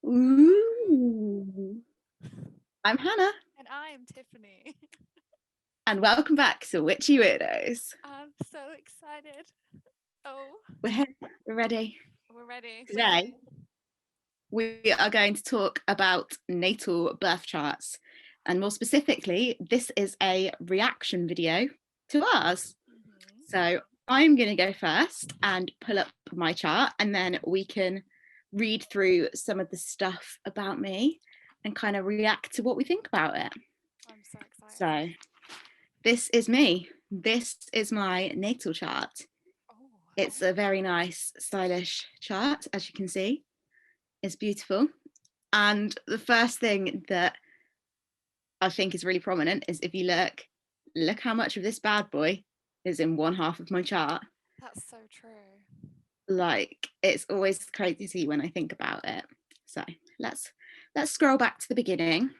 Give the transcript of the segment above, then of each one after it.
Ooh. I'm Hannah, And I'm Tiffany. and welcome back to Witchy Weirdos. I'm so excited. Oh, We're here, we're ready. we're ready. We're Today, we are going to talk about natal birth charts, and more specifically, this is a reaction video to ours. So, I'm going to go first and pull up my chart, and then we can read through some of the stuff about me and kind of react to what we think about it. I'm so excited. So, this is me. This is my natal chart. Oh, It's a very nice, stylish chart, as you can see. It's beautiful. And the first thing that I think is really prominent is if you look how much of this bad boy is in one half of my chart. that's so true. Like, it's always crazy when I think about it. So let's scroll back to the beginning.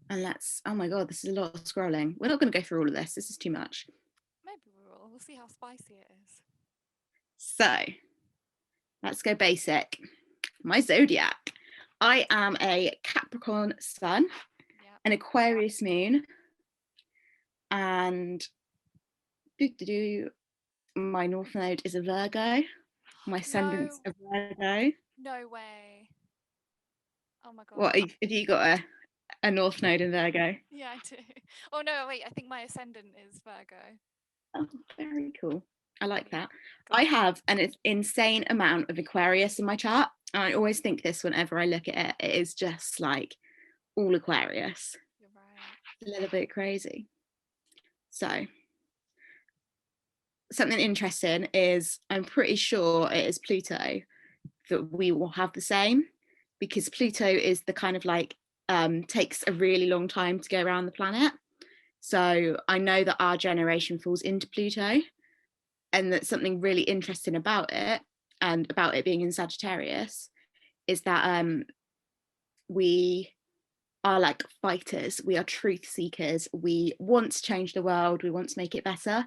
And oh my God, this is a lot of scrolling. We're not going to go through all of this. This is too much. Maybe we will. We'll see how spicy it is. So let's go basic. My zodiac. I am a Capricorn sun, an Aquarius moon, and my North Node is a Virgo. My ascendant's a Virgo. No way. Oh my God. What have you got a North Node in Virgo? Yeah, I do. Oh no, wait. I think my ascendant is Virgo. Oh, very cool. I like that. God. I have an insane amount of Aquarius in my chart. And I always think this whenever I look at it, it is just like all Aquarius. You're right. A little bit crazy. So, something interesting is I'm pretty sure it is Pluto that we will have the same, because Pluto is the kind of like takes a really long time to go around the planet. So I know that our generation falls into Pluto, and that something really interesting about it, and about it being in Sagittarius, is that we are like fighters, we are truth seekers, we want to change the world, we want to make it better.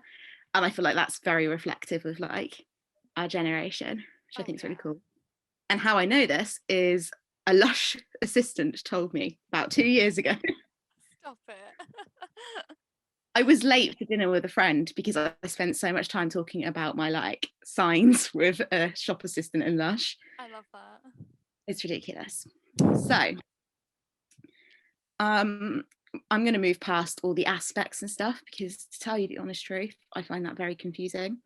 And I feel like that's very reflective of like our generation, which I think is really cool. And how I know this is a Lush assistant told me about 2 years ago. Stop it. I was late for dinner with a friend because I spent so much time talking about my like signs with a shop assistant in Lush. I love that. It's ridiculous. So I'm going to move past all the aspects and stuff, because to tell you the honest truth, I find that very confusing.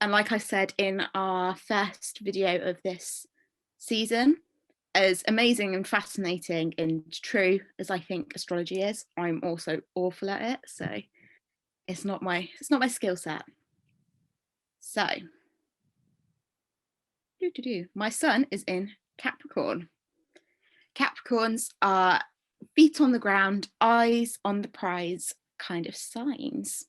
And like I said in our first video of this season, as amazing and fascinating and true as I think astrology is, I'm also awful at it. So it's not my skill set. So my sun is in Capricorn. Capricorns are feet on the ground, eyes on the prize kind of signs.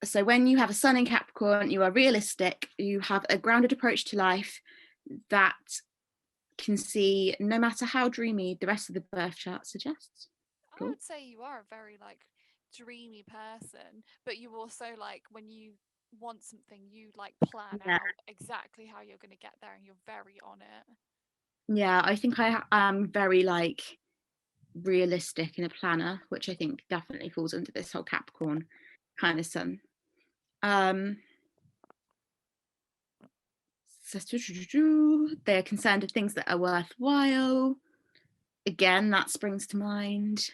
So when you have a sun in Capricorn, you are realistic, you have a grounded approach to life that can see, no matter how dreamy the rest of the birth chart suggests. I would say you are a very like dreamy person, but you also like when you want something, you like plan out exactly how you're going to get there, and you're very on it. Yeah, I think I am very like realistic and a planner, which I think definitely falls under this whole Capricorn kind of sun. They're concerned with things that are worthwhile. Again, that springs to mind.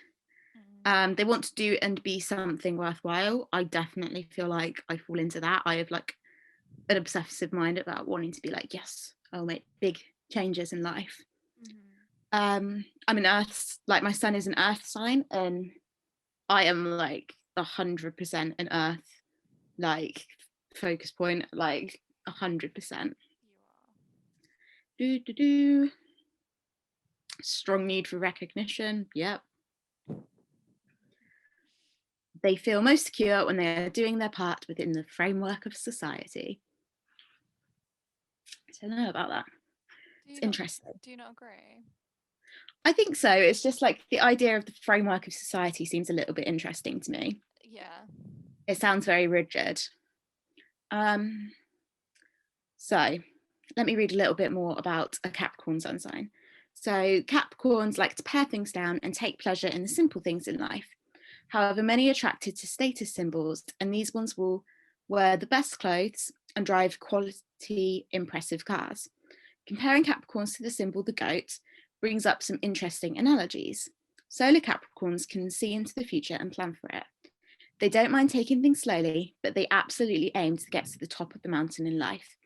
They want to do and be something worthwhile. I definitely feel like I fall into that. I have like an obsessive mind about wanting to be like, yes, I'll make big changes in life. I'm an earth, like my sun is an earth sign, and I am like 100% an earth like focus point, like 100%. Strong need for recognition. Yep. They feel most secure when they are doing their part within the framework of society. I don't know about that. It's interesting. Do you not agree? I think so. It's just like the idea of the framework of society seems a little bit interesting to me. Yeah. It sounds very rigid. So let me read a little bit more about a Capricorn sun sign. So Capricorns like to pare things down and take pleasure in the simple things in life. However, many are attracted to status symbols, and these ones will wear the best clothes and drive quality, impressive cars. Comparing Capricorns to the symbol the goat brings up some interesting analogies. Solar Capricorns can see into the future and plan for it. They don't mind taking things slowly, but they absolutely aim to get to the top of the mountain in life.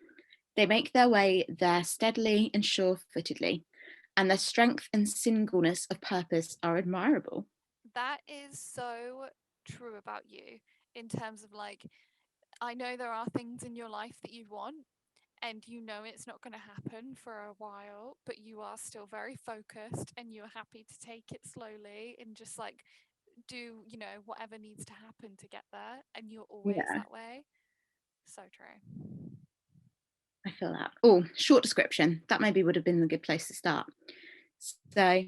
They make their way there steadily and sure-footedly, and their strength and singleness of purpose are admirable. That is so true about you in terms of like, I know there are things in your life that you want, and you know it's not going to happen for a while, but you are still very focused and you're happy to take it slowly and just like do, you know, whatever needs to happen to get there. And you're always Yeah, that way. So true. I feel that. Oh, short description. That maybe would have been a good place to start. So,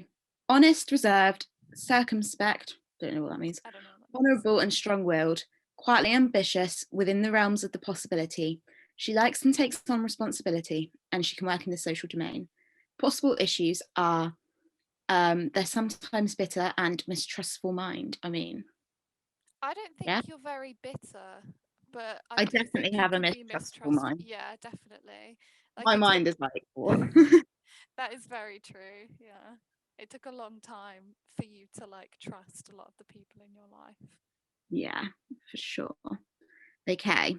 honest, reserved, circumspect, don't know what that means, I don't know what that means. honourable and strong willed, quietly ambitious within the realms of the possibility. She likes and takes on responsibility, and she can work in the social domain. Possible issues are they're sometimes bitter and mistrustful mind. I mean, I don't think yeah, you're very bitter, but I I do think definitely you have a can be mistrustful mistrustful. mind. Yeah, definitely. Like My it took mind is like, what? that is very true. Yeah. It took a long time for you to like trust a lot of the people in your life. Yeah, for sure. Okay,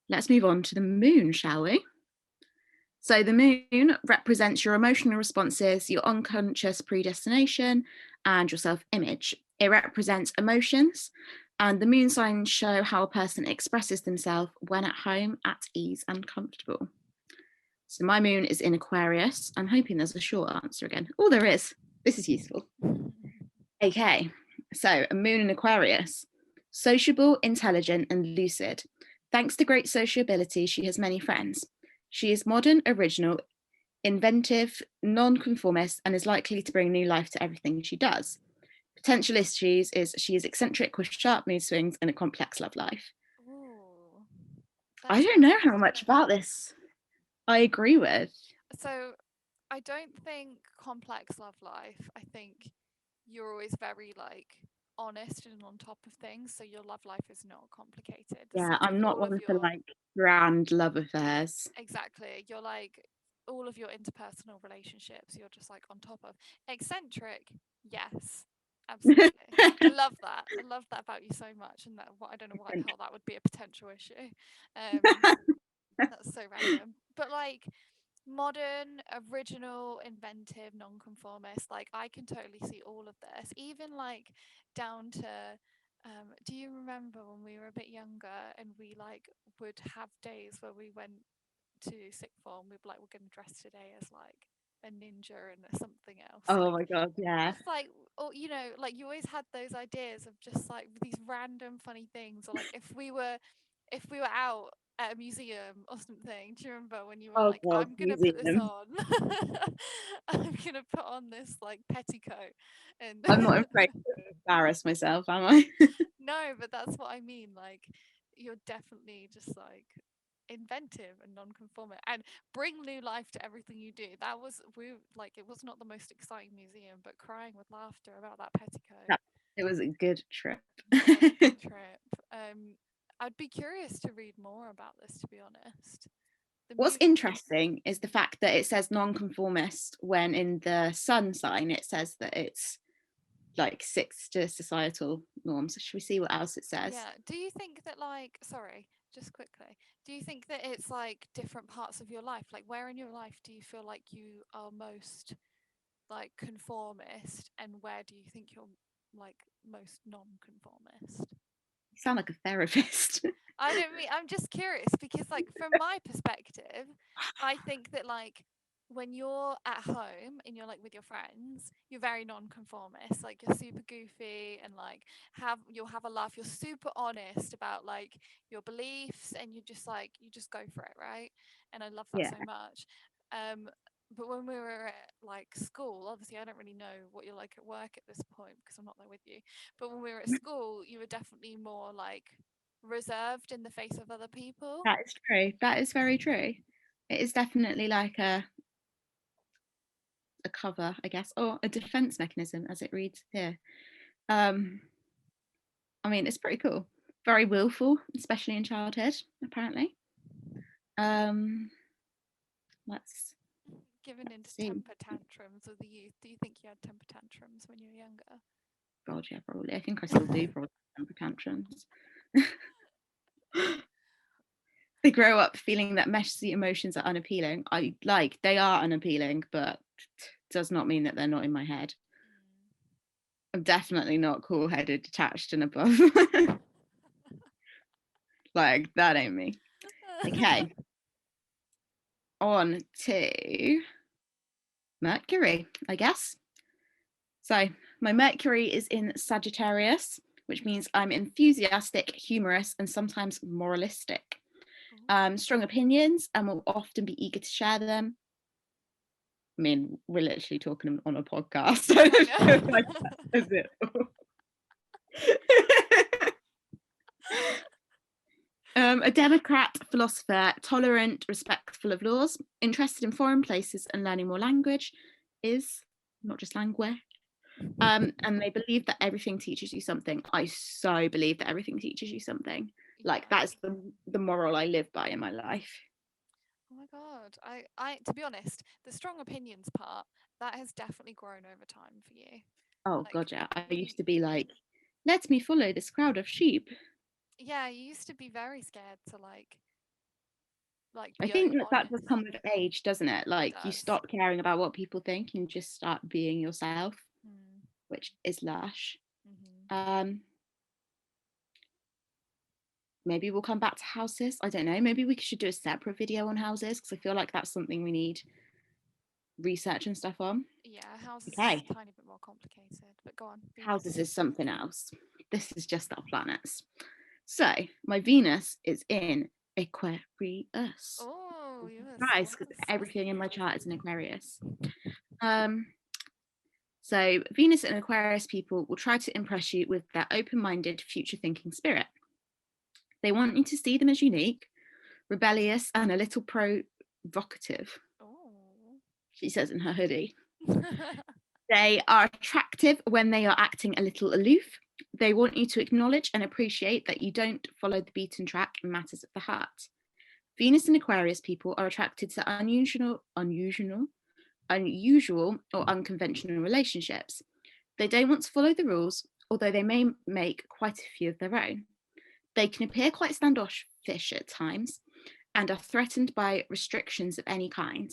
let's move on to the moon, shall we? So the moon represents your emotional responses, your unconscious predestination, and your self-image. It represents emotions, and the moon signs show how a person expresses themselves when at home, at ease, and comfortable. So my moon is in Aquarius. I'm hoping there's a short answer again. Oh, there is. This is useful. Okay, so a moon in Aquarius. Sociable, intelligent, and lucid. Thanks to great sociability, she has many friends. She is modern, original, inventive, non-conformist, and is likely to bring new life to everything she does. Potential issues is she is eccentric with sharp mood swings and a complex love life. Ooh, I that's don't know very how much true. about this I agree with. So I don't think complex love life. I think you're always very like honest and on top of things, so your love life is not complicated. Yeah, Same I'm with not all of one for your like grand love affairs. exactly. You're like all of your interpersonal relationships. You're just like on top of eccentric. Yes, absolutely. I love that. I love that about you so much, and that what I don't know why the hell that would be a potential issue. Um, that's so random. But like modern, original, inventive, non-conformist. Like I can totally see all of this, even like down to. Do you remember when we were a bit younger and we like would have days where we went to sixth form? We'd be like, we're going to dress today as like a ninja and something else. Oh Like my god, yeah. just like, or you know, like you always had those ideas of just like these random funny things, or like if we were out at a museum or something. Do you remember when you were Oh like, god, I'm gonna put this museum. on, I'm gonna put on this like petticoat, and I'm not afraid to embarrass myself, am I? no, but that's what I mean. Like you're definitely just like inventive and non-conforming and bring new life to everything you do. That was we like it was not the most exciting museum, but crying with laughter about that petticoat. That- it was a good trip. That was a good trip. I'd be curious to read more about this, to be honest. The What's moon. interesting is the fact that it says non-conformist when in the sun sign it says that it's like six to societal norms. Should we see what else it says? Yeah. Do you think that like sorry, just quickly, do you think that it's like different parts of your life? Like where in your life do you feel like you are most like conformist and where do you think you're like most non-conformist? You sound like a therapist. I don't mean, I'm just curious because like from my perspective, I think that like when you're at home and you're like with your friends, you're very non-conformist. Like you're super goofy and like you'll have a laugh. You're super honest about like your beliefs and you just like you just go for it, right? And I love that Yeah, so much. Um but when we were at like school, obviously I don't really know what you're like at work at this point because I'm not there with you. But when we were at school, you were definitely more like reserved in the face of other people. that is true. That is very true. It is definitely like a cover, I guess, or a defense mechanism, as it reads here. I mean, it's pretty cool. Very willful, especially in childhood, apparently. Let's Given into see. temper tantrums of the youth. Do you think you had temper tantrums when you were younger? God, yeah, probably. I think I still do probably temper tantrums. They grow up feeling that messy emotions are unappealing. They are unappealing, but does not mean that they're not in my head. I'm definitely not cool-headed, detached, and above. Like, that ain't me. Okay. On to Mercury, I guess. So my Mercury is in Sagittarius, which means I'm enthusiastic, humorous, and sometimes moralistic. Strong opinions and will often be eager to share them. I mean, we're literally talking on a podcast. So like, that is it. A Democrat, philosopher, tolerant, respectful of laws, interested in foreign places and learning more language, is not just language. And they believe that everything teaches you something. I so believe that everything teaches you something. Like, that's the moral I live by in my life. Oh my god. I to be honest, the strong opinions part, that has definitely grown over time for you. Oh Like god, yeah. I used to be like, let me follow this crowd of sheep. yeah, you used to be very scared to I be think that does honest. come with age, doesn't it? It Like, you does. stop caring about what people think and just start being yourself, Mm. which is lush. Mm-hmm. Maybe we'll come back to houses. I don't know. Maybe we should do a separate video on houses, because I feel like that's something we need research and stuff on. Yeah, houses is Okay. a tiny bit more complicated, but go on. Houses Venus. is something else. This is just our planets. So my Venus is in Aquarius. Oh, yes. Surprise, because everything in my chart is in Aquarius. So Venus and Aquarius people will try to impress you with their open-minded, future-thinking spirit. They want you to see them as unique, rebellious, and a little provocative. Oh. She says in her hoodie. They are attractive when they are acting a little aloof. They want you to acknowledge and appreciate that you don't follow the beaten track in matters of the heart. Venus and Aquarius people are attracted to unusual or unconventional relationships. They don't want to follow the rules, although they may make quite a few of their own. They can appear quite standoffish at times and are threatened by restrictions of any kind.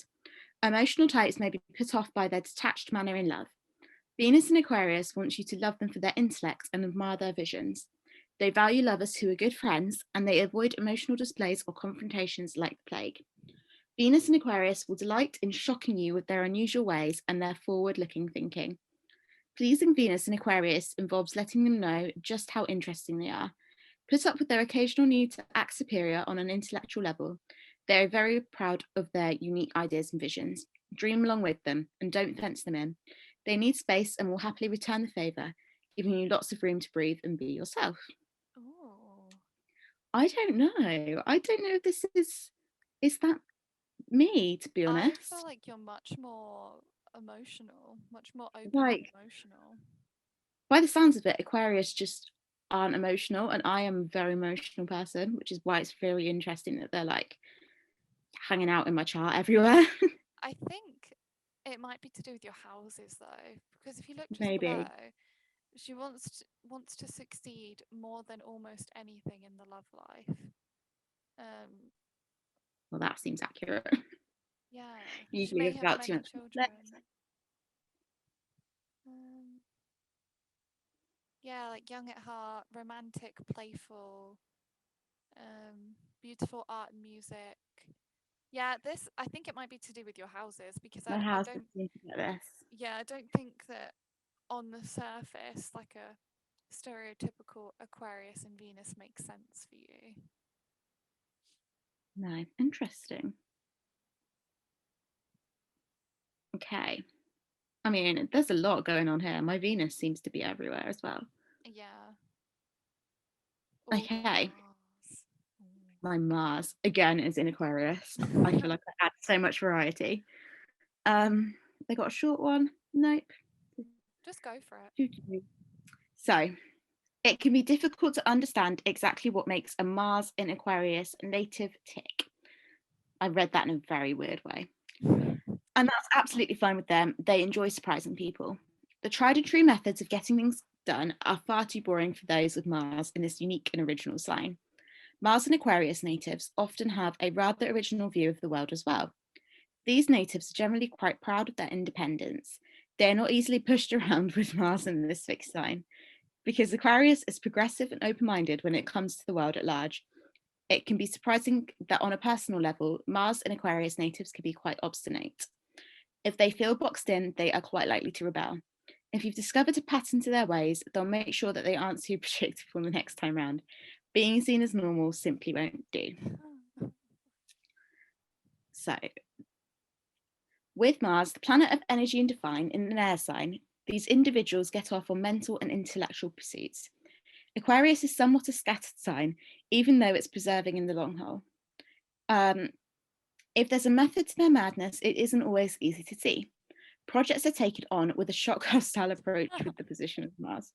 Emotional types may be put off by their detached manner in love. Venus and Aquarius wants you to love them for their intellect and admire their visions. They value lovers who are good friends, and they avoid emotional displays or confrontations like the plague. Venus and Aquarius will delight in shocking you with their unusual ways and their forward-looking thinking. Pleasing Venus and Aquarius involves letting them know just how interesting they are. Put up with their occasional need to act superior on an intellectual level. They are very proud of their unique ideas and visions. Dream along with them and don't fence them in. They need space and will happily return the favour, giving you lots of room to breathe and be yourself. Oh. I don't know. I don't know if this is that me, to be I feel honest. like you're much more emotional, much more open and Like, emotional. by the sounds of it, Aquarius just aren't emotional, and I am a very emotional person, which is why it's very interesting that they're like hanging out in my chart everywhere. I think it might be to do with your houses though, because if you look just below, Maybe. she wants to succeed more than almost anything in the love life. Um, Well, that seems accurate. yeah, she Usually may with have about many 200. children. Um, yeah, like young at heart, romantic, playful, beautiful art and music. Yeah, this I think it might be to do with your houses because My I house don't seems to get this. yeah, I don't think that on the surface like a stereotypical Aquarius and Venus makes sense for you. No, interesting. Okay. I mean, there's a lot going on here. My Venus seems to be everywhere as well. Yeah. Oh, Okay. Mars. my Mars again is in Aquarius. I feel like I add so much variety. They got a short one. Nope. Just go for it. So it can be difficult to understand exactly what makes a Mars in Aquarius native tick. I read that in a very weird way. And that's absolutely fine with them. They enjoy surprising people. The tried and true methods of getting things done are far too boring for those with Mars in this unique and original sign. Mars and Aquarius natives often have a rather original view of the world as well. These natives are generally quite proud of their independence. They're not easily pushed around with Mars in this fixed sign, because Aquarius is progressive and open-minded when it comes to the world at large. It can be surprising that on a personal level, Mars and Aquarius natives can be quite obstinate. If they feel boxed in, they are quite likely to rebel. If you've discovered a pattern to their ways, they'll make sure that they aren't too predictable the next time round. Being seen as normal simply won't do. So, with Mars, the planet of energy and divine, in an air sign, these individuals get off on mental and intellectual pursuits. Aquarius is somewhat a scattered sign, even though it's preserving in the long haul. If there's a method to their madness, it isn't always easy to see. Projects are taken on with a shock hostile approach with the position of Mars.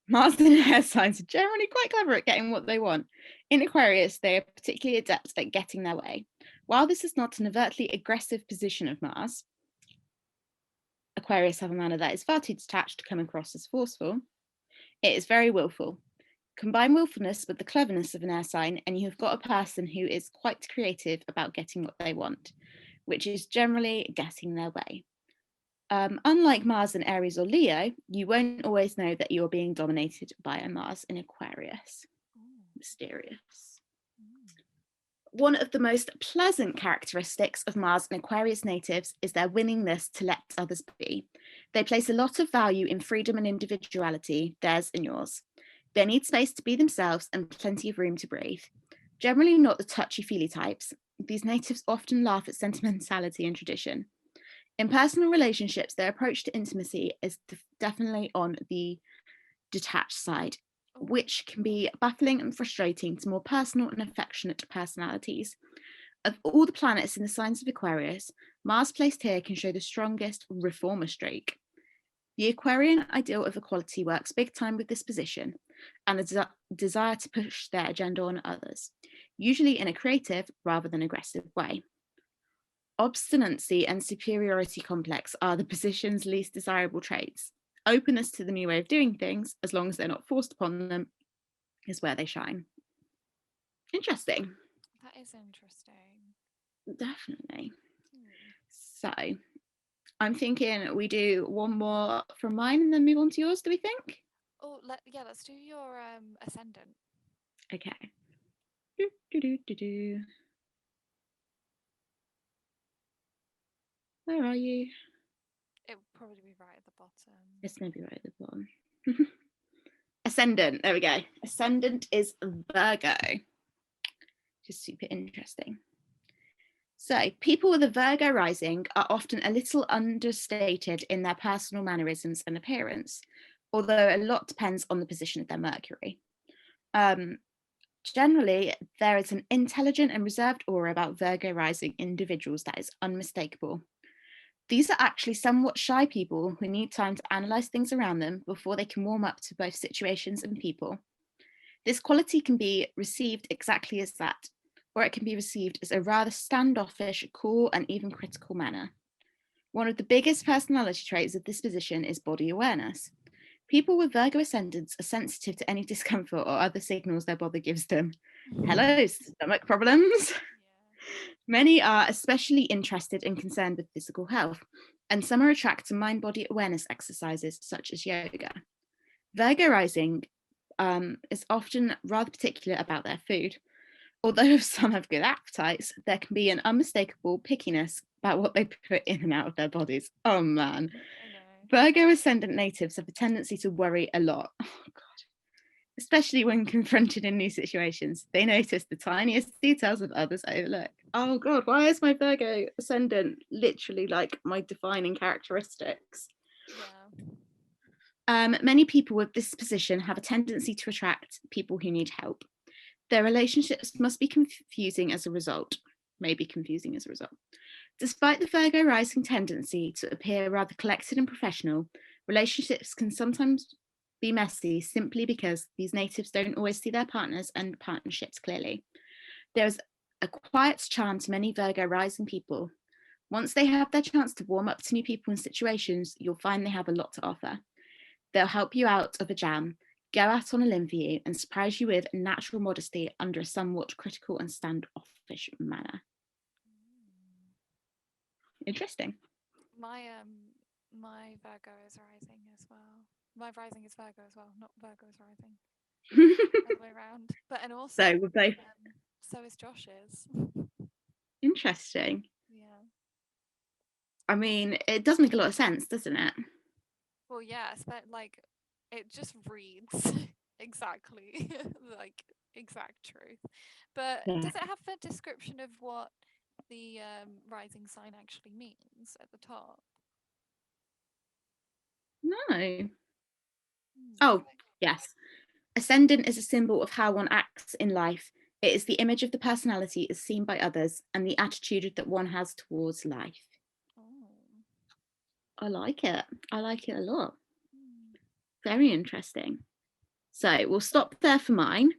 Mars and air signs are generally quite clever at getting what they want. In Aquarius, they are particularly adept at getting their way. While this is not an overtly aggressive position of Mars, Aquarius have a manner that is far too detached to come across as forceful. It is very willful. Combine willfulness with the cleverness of an air sign, and you have got a person who is quite creative about getting what they want, which is generally getting their way. Unlike Mars in Aries or Leo, you won't always know that you're being dominated by a Mars in Aquarius. Mysterious. One of the most pleasant characteristics of Mars and Aquarius natives is their willingness to let others be. They place a lot of value in freedom and individuality, theirs and yours. They need space to be themselves and plenty of room to breathe. Generally not the touchy-feely types, these natives often laugh at sentimentality and tradition. In personal relationships, their approach to intimacy is definitely on the detached side, which can be baffling and frustrating to more personal and affectionate personalities. Of all the planets in the signs of Aquarius, Mars placed here can show the strongest reformer streak. The Aquarian ideal of equality works big time with this position and the desire to push their agenda on others, usually in a creative rather than aggressive way. Obstinacy and superiority complex are the position's least desirable traits. Openness to the new way of doing things, as long as they're not forced upon them, is where they shine. Interesting. That is interesting. Definitely. So I'm thinking we do one more from mine and then move on to yours, do we think? Oh, let's do your ascendant. Okay. Where are you? It would probably be right at the bottom. It's maybe right at the bottom. Ascendant, there we go. Ascendant is Virgo. Just super interesting. So people with a Virgo rising are often a little understated in their personal mannerisms and appearance, although a lot depends on the position of their Mercury. Generally, there is an intelligent and reserved aura about Virgo rising individuals that is unmistakable. These are actually somewhat shy people who need time to analyse things around them before they can warm up to both situations and people. This quality can be received exactly as that, or it can be received as a rather standoffish, cool, and even critical manner. One of the biggest personality traits of this position is body awareness. People with Virgo ascendants are sensitive to any discomfort or other signals their body gives them. Hello, stomach problems. Many are especially interested and concerned with physical health, and some are attracted to mind-body awareness exercises such as yoga. Virgo rising is often rather particular about their food. Although some have good appetites, there can be an unmistakable pickiness about what they put in and out of their bodies. Oh man. Virgo ascendant natives have a tendency to worry a lot. Oh god. Especially when confronted in new situations. They notice the tiniest details of others overlook. Oh god, why is my Virgo ascendant literally like my defining characteristics? Yeah. Many people with this position have a tendency to attract people who need help. Their relationships must be confusing as a result. Maybe confusing as a result. Despite the Virgo rising tendency to appear rather collected and professional, relationships can sometimes be messy simply because these natives don't always see their partners and partnerships clearly. There is a quiet charm to many Virgo rising people. Once they have their chance to warm up to new people and situations, you'll find they have a lot to offer. They'll help you out of a jam, go out on a limb for you, and surprise you with natural modesty under a somewhat critical and standoffish manner. Interesting. My Virgo is rising as well. My rising is Virgo as well, not Virgo is rising. Other way around. But and also So we're both so is Josh's. interesting. Yeah. I mean, it does make a lot of sense, doesn't it? Well, yeah, like it just reads exactly like exact truth. But Yeah. does it have a description of what the rising sign actually means at the top? No. Oh, Okay. yes. Ascendant is a symbol of how one acts in life. It is the image of the personality as seen by others and the attitude that one has towards life. Oh. I like it. I like it a lot. Hmm. Very interesting. So we'll stop there for mine.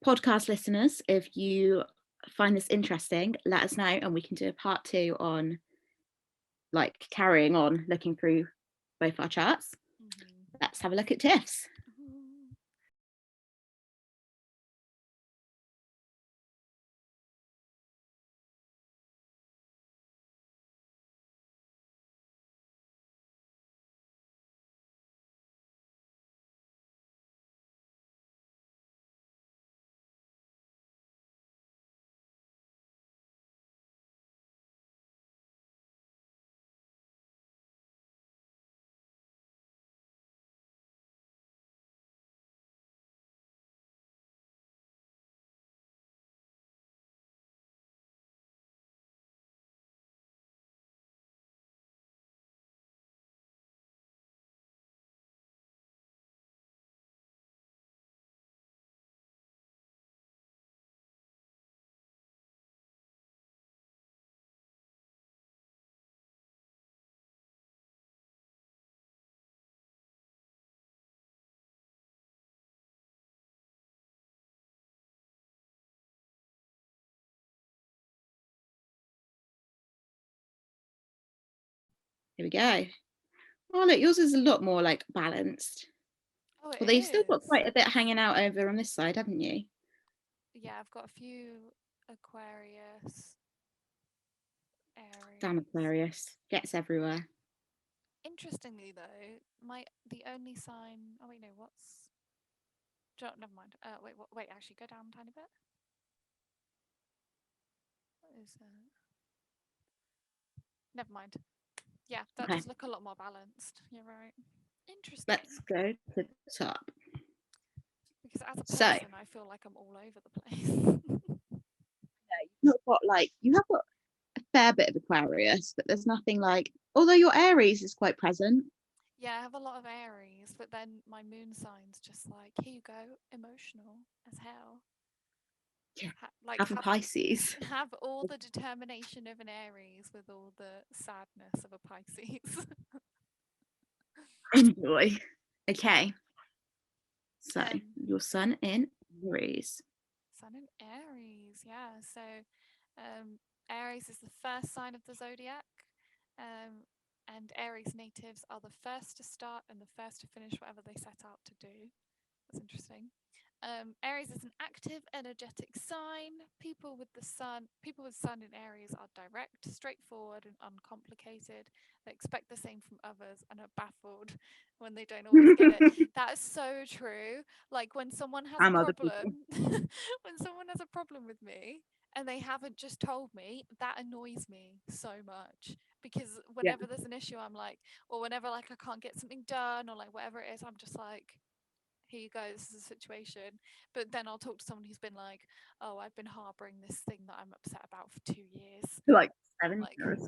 Podcast listeners, if you find this interesting, let us know and we can do a part 2 on like carrying on looking through both our charts. Mm-hmm. Let's have a look at Tiff's. Ooh. Here we go. Oh, look, yours is a lot more like balanced. Oh, it Although you've still got is. quite a bit hanging out over on this side, haven't you? Yeah, I've got a few Aquarius, Damn Aries. Aquarius. Gets everywhere. Interestingly, though, the only sign. Oh wait, no. What's? Never mind. Wait. Wait. Actually, go down a tiny bit. What is that? Never mind. Yeah, that Okay, does look a lot more balanced. You're right. Interesting. let's go to the top. Because as a So, person, I feel like I'm all over the place. you've not got like, you have got a fair bit of Aquarius, but there's nothing like, although your Aries is quite present. Yeah, I have a lot of Aries, but then my moon sign's just like, here you go, emotional as hell. Yeah. Like Have a Pisces. have all the determination of an Aries with all the sadness of a Pisces. Enjoy. Okay, so um, your sun in Aries. Sun in Aries, yeah. So Aries is the first sign of the zodiac, um, and Aries natives are the first to start and the first to finish whatever they set out to do. That's interesting. Aries is an active, energetic sign. People with sun in Aries are direct, straightforward, and uncomplicated. They expect the same from others and are baffled when they don't always get it. That is so true. Like when someone has a And other people. problem, when someone has a problem with me and they haven't just told me, that annoys me so much. Because Yeah. whenever there's an issue, I'm like, or whenever like I can't get something done or like whatever it is, I'm just like, here you go, this is a situation. But then I'll talk to someone who's been like, oh, I've been harboring this thing that I'm upset about for 2 years. Like I'm 7 like, years.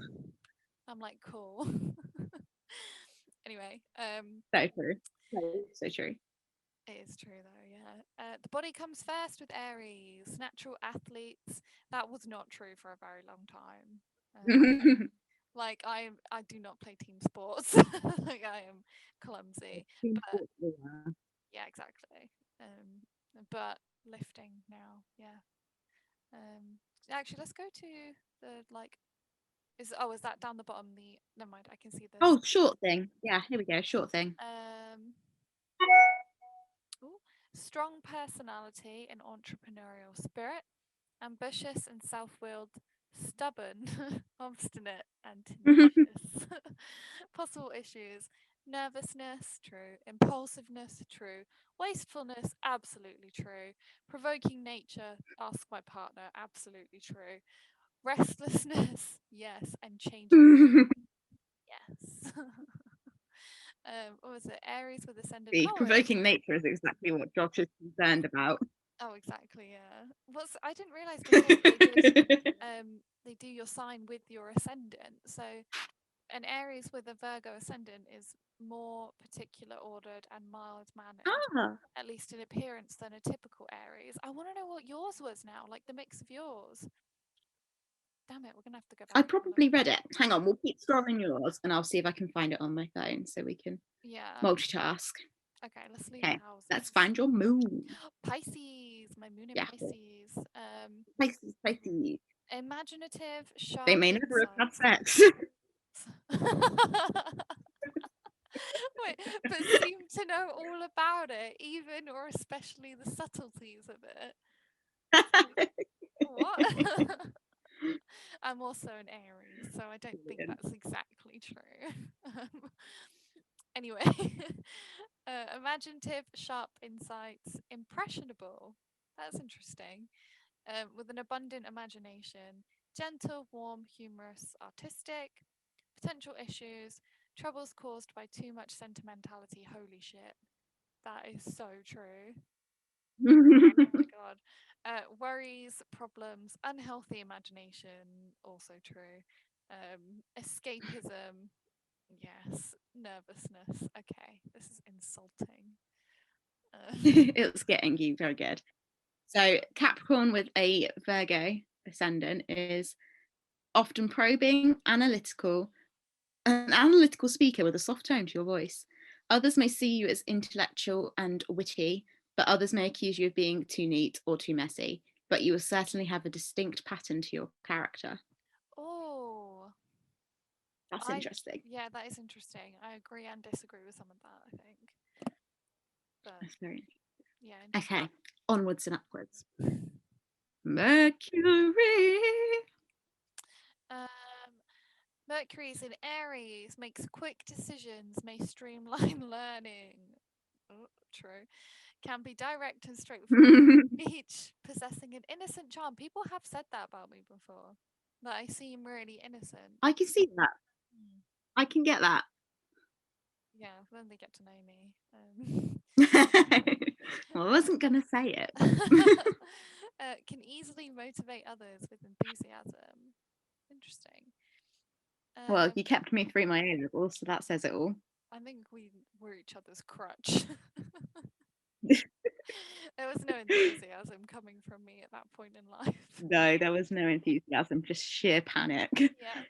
cool. Anyway, So true. So true. it is true though, yeah. The body comes first with Aries. Natural athletes. That was not true for a very long time. Like I do not play team sports. Like I am clumsy. But yeah, exactly. But lifting now, yeah. Actually, let's go to the like. Is that down the bottom? Never mind. I can see this. Oh, short thing. Yeah, here we go. Short thing. Ooh, strong personality and entrepreneurial spirit, ambitious and self-willed, stubborn, obstinate, and tenacious. Possible issues: nervousness, true; impulsiveness, true; wastefulness, absolutely true; provoking nature, ask my partner, absolutely true; restlessness, yes; and changing, yes. What was it? Aries with ascendant. The Oh, provoking nature is exactly what Josh is concerned about. oh, exactly. Yeah. I didn't realize before they do your sign with your ascendant. So an Aries with a Virgo ascendant is more particular, ordered, and mild mannered, at least in appearance, than a typical Aries. I want to know what yours was now, like the mix of yours. Damn it, we're gonna have to go back. I probably read it. Hang on, we'll keep scrolling yours and I'll see if I can find it on my phone so we can multitask. Okay, let's leave Okay, houses. let's find your moon. Pisces, my moon in Pisces. Pisces. Imaginative, sharp. They may never have had sex. Wait, but seem to know all about it, even or especially the subtleties of it. What? I'm also an Aries, so I don't think that's exactly true. Anyway, imaginative, sharp insights, impressionable. That's interesting. With an abundant imagination, gentle, warm, humorous, artistic. Potential issues: troubles caused by too much sentimentality. Holy shit. That is so true. Oh my god. Worries, problems, unhealthy imagination. Also true. Escapism. Yes. Nervousness. Okay. This is insulting. It's getting you very good. So Capricorn with a Virgo ascendant is often probing, analytical, an analytical speaker with a soft tone to your voice. Others may see you as intellectual and witty, but others may accuse you of being too neat or too messy. But you will certainly have a distinct pattern to your character. Oh. That's interesting. Yeah, that is interesting. I agree and disagree with some of that, I think. But That's very yeah. okay. Onwards and upwards. Mercury. Mercury's in Aries, makes quick decisions, may streamline learning. Oh, true. Can be direct and straightforward speech, possessing an innocent charm. People have said that about me before. That I seem really innocent. I can see that. I can get that. Yeah, then they get to know me. Well, I wasn't going to say it. Can easily motivate others with enthusiasm. Interesting. Well, you kept me through my A-levels, so that says it all. I think we were each other's crutch. There was no enthusiasm coming from me at that point in life. No, there was no enthusiasm, just sheer panic. Yeah.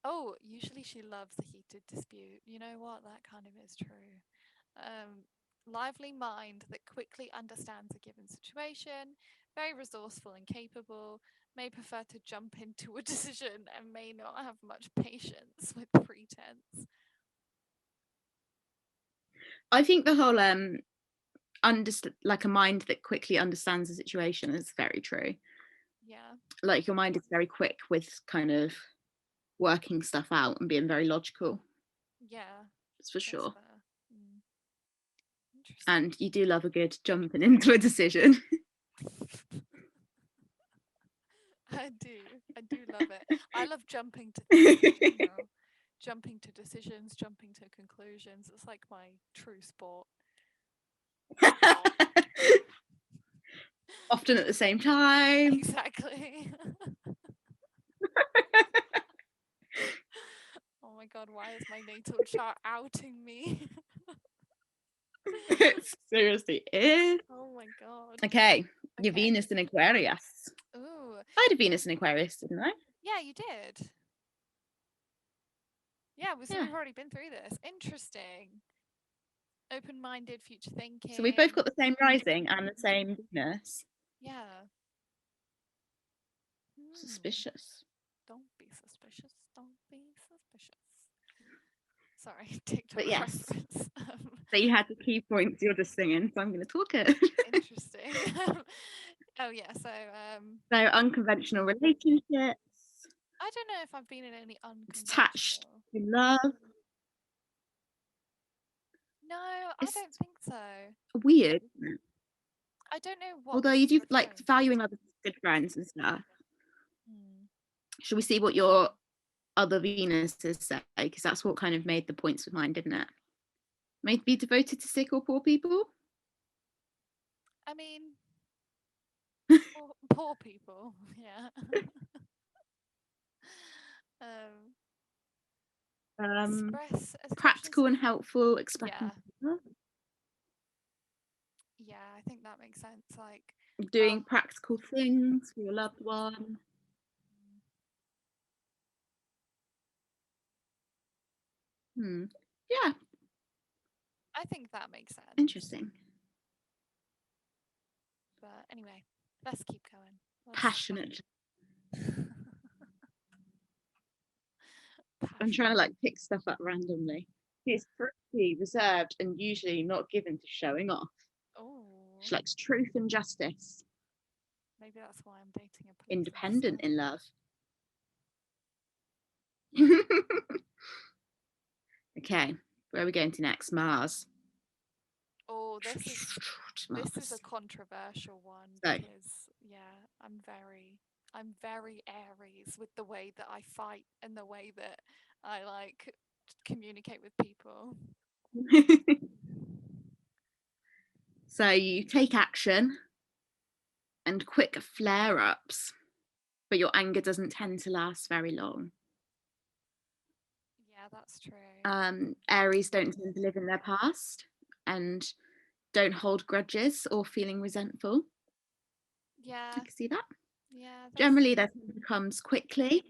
Oh, usually she loves a heated dispute. You know what? That kind of is true. Lively mind that quickly understands a given situation, very resourceful and capable, may prefer to jump into a decision and may not have much patience with pretense. I think the whole like a mind that quickly understands the situation is very true. Yeah. Like your mind is very quick with kind of working stuff out and being very logical. Yeah. That's for sure. And you do love a good jumping into a decision. I do love it. I love jumping to things in general. Jumping to decisions, jumping to conclusions. It's like my true sport. Often at the same time. Exactly. Oh my god, why is my natal chart outing me? It seriously is. Oh my god. Okay, your Okay. Venus in Aquarius. Ooh. I had a Venus in Aquarius, didn't I? Yeah, you did. Yeah, so Yeah. we've already been through this. Interesting. Open-minded, future thinking. So we've both got the same rising and the same Venus. Yeah. Suspicious. Don't be suspicious. Don't be suspicious. Sorry, TikTok But yes. reference. So you had the key points you're just singing, so I'm going to talk it. Interesting. Oh yeah, so So unconventional relationships. I don't know if I've been in any unconventional. Detached in love. No, I It's don't think so. weird, isn't it? I don't know what. Although you do like valuing other good friends and stuff. Should we see what your other Venuses say? Because that's what kind of made the points with mine, didn't it? May be devoted to sick or poor people. I mean, poor people. Yeah. Express Practical and helpful, expressing love. Yeah, I think that makes sense. Like doing practical things for your loved one. Yeah. I think that makes sense. Interesting. But anyway, let's keep going. Passionate. I'm trying to like pick stuff up randomly. She's pretty reserved and usually not given to showing off. Oh. She likes truth and justice. Maybe that's why I'm dating a police Independent officer. in love. Okay, where are we going to next? Mars. Oh, this is a controversial one because I'm very Aries with the way that I fight and the way that I like communicate with people. So you take action and quick flare-ups, but your anger doesn't tend to last very long. Yeah, that's true. Aries don't tend to live in their past and don't hold grudges or feeling resentful. Yeah. I can see that. Yeah. Generally, their temper comes quickly,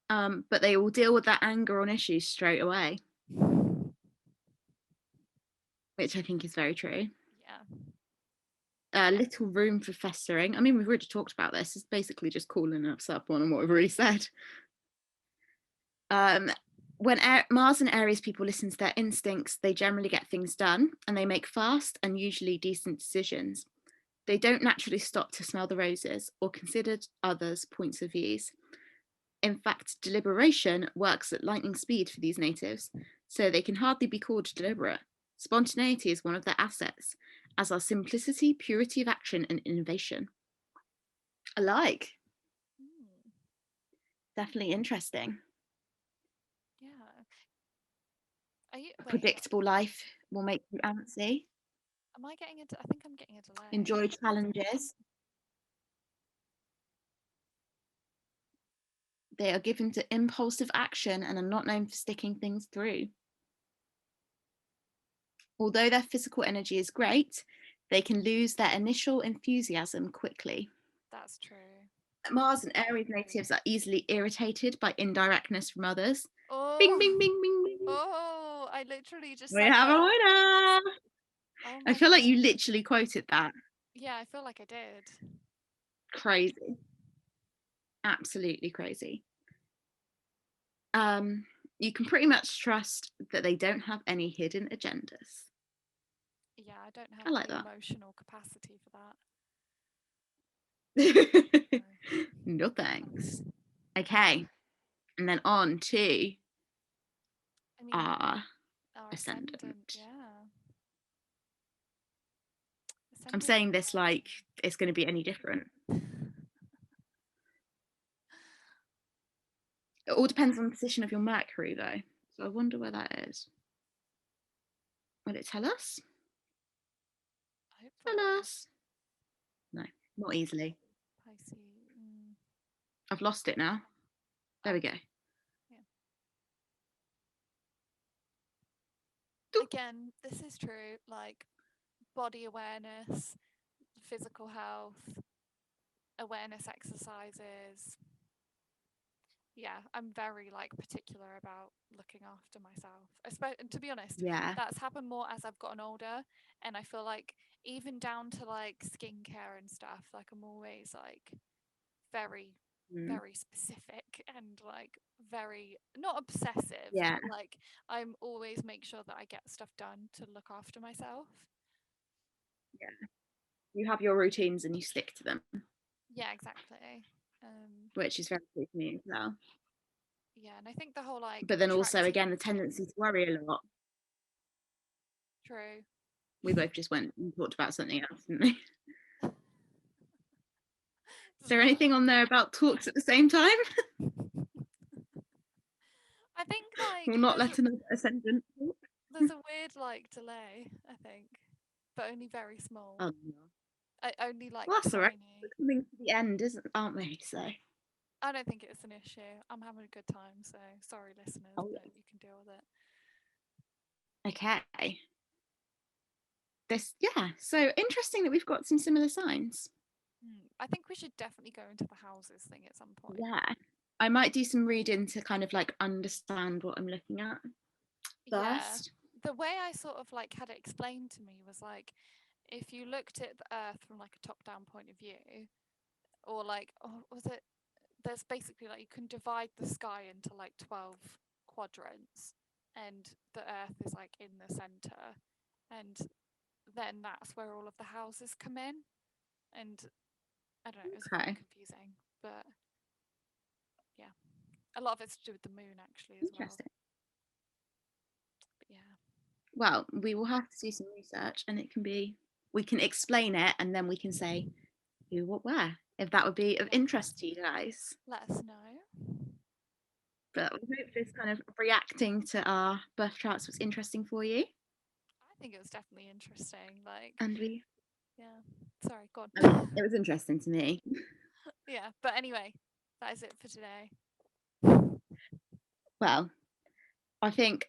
but they will deal with that anger on issues straight away, which I think is very true. Yeah. Little room for festering. I mean, we've already talked about this. It's basically just calling us up on what we've already said. When Mars and Aries people listen to their instincts, they generally get things done and they make fast and usually decent decisions. They don't naturally stop to smell the roses or consider others' points of views. In fact, deliberation works at lightning speed for these natives, so they can hardly be called deliberate. Spontaneity is one of their assets, as are simplicity, purity of action, and innovation. I like. Definitely interesting. Yeah. A predictable life will make you antsy. Am I getting into? I think I'm getting a delay. Enjoy challenges. They are given to impulsive action and are not known for sticking things through. Although their physical energy is great, they can lose their initial enthusiasm quickly. That's true. Mars and Aries natives are easily irritated by indirectness from others. Oh, bing, bing, bing, bing, bing. Oh, I literally just We have a winner. Oh I feel like you literally quoted that. Yeah, I feel like I did. Crazy. Absolutely crazy. You can pretty much trust that they don't have any hidden agendas. Yeah, I don't have like the that. emotional capacity for that. No thanks. Okay, and then on to our ascendant. Yeah. I'm saying this like it's going to be any different. It all depends on the position of your Mercury, though. So I wonder where that is. Will it tell us? Hopefully. Tell us. No, not easily. Pisces. I've lost it now. There we go. Yeah. again, this is true, like body awareness, physical health, awareness exercises. Yeah, I'm very like particular about looking after myself. And to be honest, Yeah. that's happened more as I've gotten older, and I feel like even down to like skincare and stuff, like I'm always like very very specific and like very not obsessive, Yeah. but like I'm always make sure that I get stuff done to look after myself. Yeah. You have your routines and you stick to them, Yeah, exactly. which is very good for me as well. Yeah, and I think the whole like But then also, attracting again, the tendency to worry a lot. true. We both just went and talked about something else, didn't we? Is there anything on there about talks at the same time? I think like We'll not let another ascendant talk. there's a weird like delay, I think, but only very small. Oh, no. Only like Well, that's all right. tiny. We're coming to the end, aren't we? So, I don't think it's an issue. I'm having a good time, so sorry, listeners, oh, but you can deal with it. okay. So interesting that we've got some similar signs. I think we should definitely go into the houses thing at some point. Yeah. I might do some reading to kind of like understand what I'm looking at first. Yeah. The way I sort of like had it explained to me was like if you looked at the earth from like a top down point of view, or like was it there's basically like you can divide the sky into like 12 quadrants, and the earth is like in the center, and then that's where all of the houses come in. And I don't know, it was very confusing, but yeah, a lot of it's to do with the moon actually as Interesting. well. But yeah, Well, we will have to do some research, and we can explain it, and then we can say who, what, where, if that would be of interest to you guys. let us know. But we hope this kind of reacting to our birth charts was interesting for you. I think it was definitely interesting. Like, And yeah, sorry, go on. it was interesting to me. Yeah, but anyway, that is it for today. Well, I think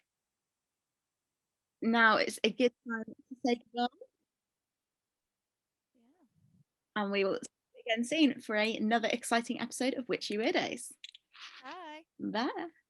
now it's a good time to say goodbye. Yeah. And we will see you again soon for another exciting episode of Witchy Weirdos. Bye. Bye.